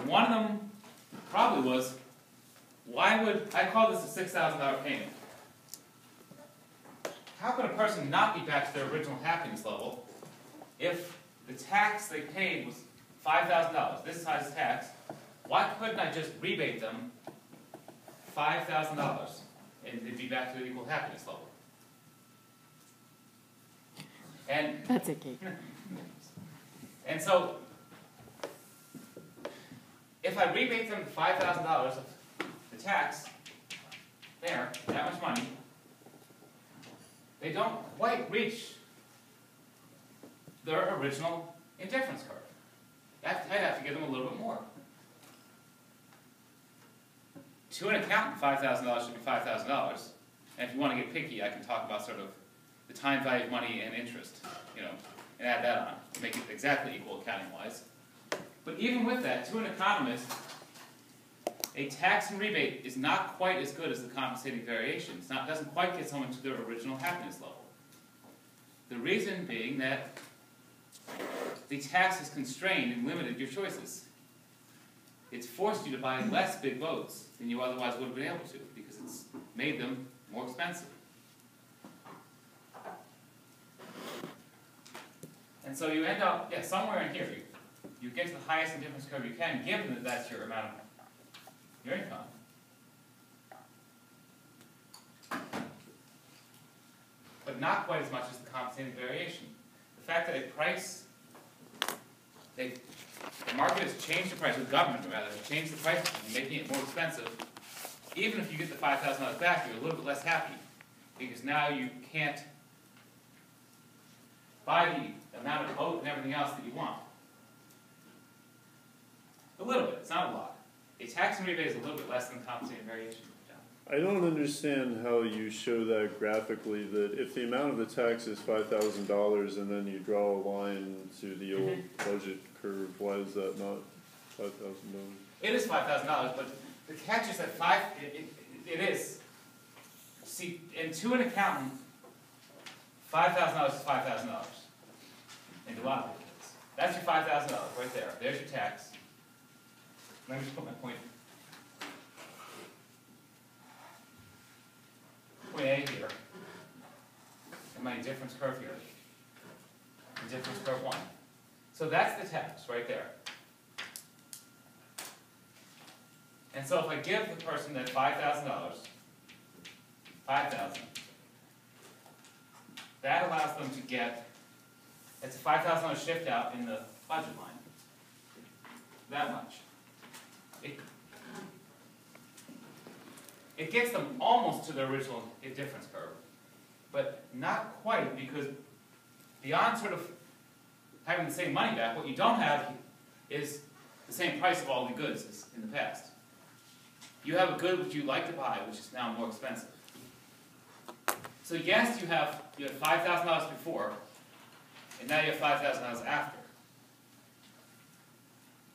one of them probably was, why would, I call this a $6,000 payment. How could a person not be back to their original happiness level if the tax they paid was $5,000, this size tax? Why couldn't I just rebate them $5,000 and they'd be back to their equal happiness level? And that's okay. And so, if I rebate them $5,000 of the tax, there, that much money, they don't quite reach their original indifference curve. I'd have to give them a little bit more. To an accountant, $5,000 should be $5,000. And if you want to get picky, I can talk about sort of the time value of money and interest, and add that on to make it exactly equal accounting-wise. But even with that, to an economist, a tax and rebate is not quite as good as the compensating variation. It doesn't quite get someone to their original happiness level. The reason being that the tax has constrained and limited your choices. It's forced you to buy less big boats than you otherwise would have been able to, because it's made them more expensive. And so you end up, somewhere in here. You get to the highest indifference curve you can, given that that's your amount of your income. But not quite as much as the compensating variation. The fact that the market has changed the price, the government rather, has changed the price, making it more expensive. Even if you get the $5,000 back, you're a little bit less happy, because now you can't buy the amount of boat and everything else that you want. A little bit, it's not a lot. A tax and rebate is a little bit less than compensating variation. I don't understand how you show that graphically, that if the amount of the tax is $5,000 and then you draw a line to the old budget curve, why is that not $5,000? It is $5,000, but the catch is that it is. See, and to an accountant, $5,000 is $5,000. And to a lot of people it is. That's your $5,000 right there. There's your tax. Let me just put my point A here, and my indifference curve here. Indifference curve 1. So that's the tax right there. And so if I give the person that $5,000, $5,000, that allows them to get, it's a $5,000 shift out in the budget line. That much. It gets them almost to the original indifference curve, but not quite, because beyond sort of having the same money back, what you don't have is the same price of all the goods as in the past. You have a good which you like to buy, which is now more expensive. So yes, you had $5,000 before, and now you have $5,000 after.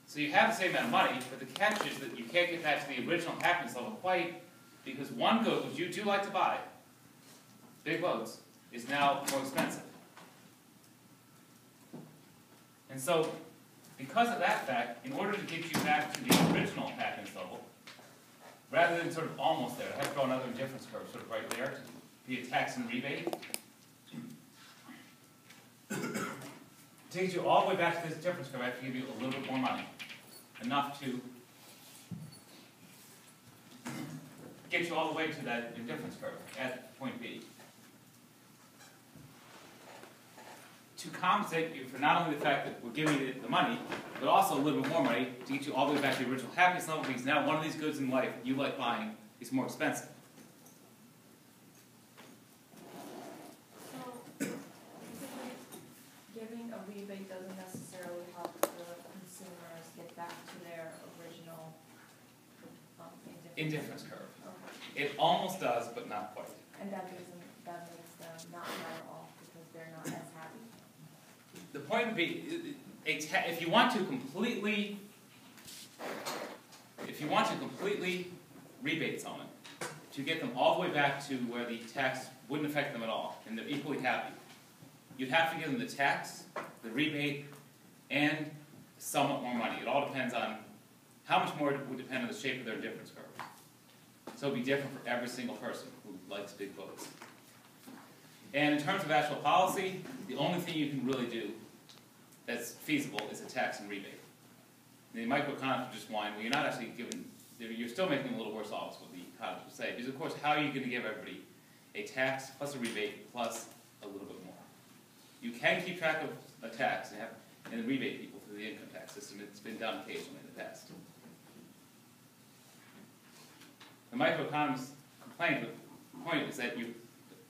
So you have the same amount of money, but the catch is that you can't get back to the original happiness level quite, because one good which you do like to buy, big boats, is now more expensive. And so, because of that fact, in order to get you back to the original happiness level, rather than sort of almost there, I have to draw another indifference curve sort of right there to be a tax and rebate. To get you all the way back to this difference curve, I have to give you a little bit more money. Enough to get you all the way to that indifference curve at point B. To compensate you for not only the fact that we're giving you the money, but also a little bit more money to get you all the way back to the original happiness level, because now one of these goods in life that you like buying is more expensive. So, giving a rebate doesn't necessarily help the consumers get back to their original Indifference curve. Okay. It almost does, but not quite. And that makes them not better off because they're not as happy. The point would be, if you want to completely rebate someone, to get them all the way back to where the tax wouldn't affect them at all, and they're equally happy, you'd have to give them the tax, the rebate, and somewhat more money. It all depends on how much more would depend on the shape of their difference curve. So it'll be different for every single person who likes big boats. And in terms of actual policy, the only thing you can really do that's feasible is a tax and rebate. The microeconomics just whine, well, you're not actually giving, you're still making them a little worse off, is what the economists would say. Because of course, how are you going to give everybody a tax plus a rebate plus a little bit more? You can keep track of a tax and rebate people through the income tax system. It's been done occasionally in the past. The microeconomists complained, but the point is that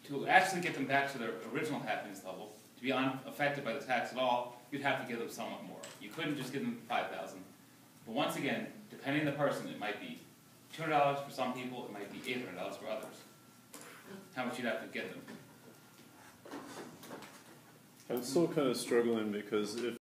to actually get them back to their original happiness level, to be unaffected by the tax at all, you'd have to give them somewhat more. You couldn't just give them $5,000. But once again, depending on the person, it might be $200 for some people, it might be $800 for others. How much you'd have to get them. I'm still kind of struggling because if